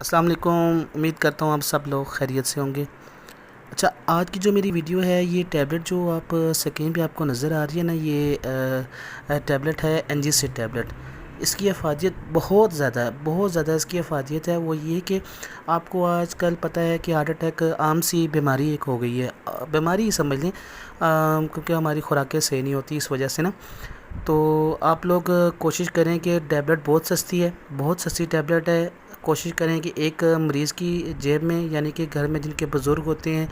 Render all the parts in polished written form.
السلام علیکم، امید کرتا ہوں آپ سب لوگ خیریت سے ہوں گے۔ اچھا، آج کی جو میری ویڈیو ہے، یہ ٹیبلٹ جو آپ سکرین پہ آپ کو نظر آ رہی ہے نا، یہ ٹیبلٹ ہے NG SID ٹیبلٹ۔ اس کی افادیت بہت زیادہ ہے، بہت زیادہ اس کی افادیت ہے۔ وہ یہ کہ آپ کو آج کل پتہ ہے کہ ہارٹ اٹیک عام سی بیماری ایک ہو گئی ہے، بیماری ہی سمجھ لیں، کیونکہ ہماری خوراکیں صحیح نہیں ہوتی اس وجہ سے نا۔ تو آپ لوگ کوشش کریں کہ ٹیبلٹ بہت سستی ہے، بہت سستی ٹیبلٹ ہے۔ کوشش کریں کہ ایک مریض کی جیب میں، یعنی کہ گھر میں جن کے بزرگ ہوتے ہیں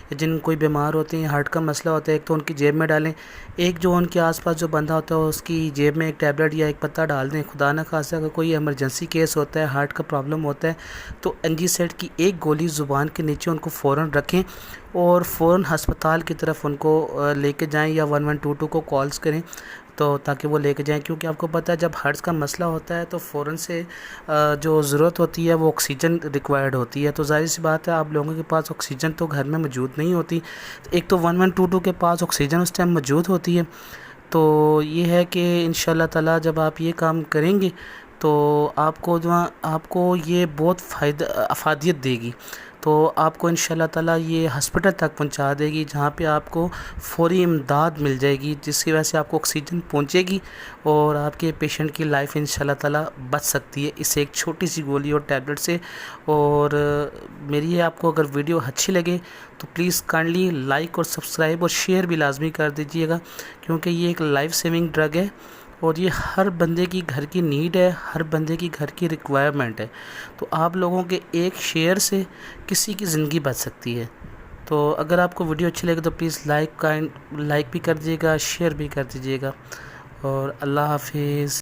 یا جن کوئی بیمار ہوتے ہیں، ہارٹ کا مسئلہ ہوتا ہے، ایک تو ان کی جیب میں ڈالیں، ایک جو ان کے آس پاس جو بندہ ہوتا ہے اس کی جیب میں ایک ٹیبلٹ یا ایک پتہ ڈال دیں۔ خدا نہ خواستہ اگر کوئی ایمرجنسی کیس ہوتا ہے، ہارٹ کا پرابلم ہوتا ہے، تو NG SID کی ایک گولی زبان کے نیچے ان کو فوراً رکھیں اور فوراً ہسپتال کی طرف ان کو لے کے جائیں، یا 1122 کو کالز کریں تو تاکہ وہ لے کے جائیں، کیونکہ آپ کو پتہ ہے جب ہارٹ کا مسئلہ ہوتا ہے تو فوراً سے جو ضرورت ہوتی ہے وہ آکسیجن ریکوائرڈ ہوتی ہے۔ تو ظاہر سی بات ہے، آپ لوگوں کے پاس آکسیجن تو گھر میں موجود نہیں ہوتی، ایک تو 1122 کے پاس آکسیجن اس ٹائم موجود ہوتی ہے۔ تو یہ ہے کہ انشاءاللہ تعالی جب آپ یہ کام کریں گے تو آپ کو یہ بہت افادیت دے گی، تو آپ کو انشاءاللہ تعالی یہ ہسپتال تک پہنچا دے گی، جہاں پہ آپ کو فوری امداد مل جائے گی، جس کی وجہ سے آپ کو آکسیجن پہنچے گی اور آپ کے پیشنٹ کی لائف انشاءاللہ تعالی بچ سکتی ہے اس ایک چھوٹی سی گولی اور ٹیبلٹ سے۔ اور میری یہ آپ کو اگر ویڈیو اچھی لگے تو پلیز کائنڈلی لائک اور سبسکرائب اور شیئر بھی لازمی کر دیجیے گا، کیونکہ یہ ایک لائف سیونگ ڈرگ ہے اور یہ ہر بندے کی گھر کی نیڈ ہے، ہر بندے کی گھر کی ریکوائرمنٹ ہے۔ تو آپ لوگوں کے ایک شیئر سے کسی کی زندگی بچ سکتی ہے۔ تو اگر آپ کو ویڈیو اچھی لگے تو پلیز لائک بھی کر دیجیے گا، شیئر بھی کر دیجیے گا، اور اللہ حافظ۔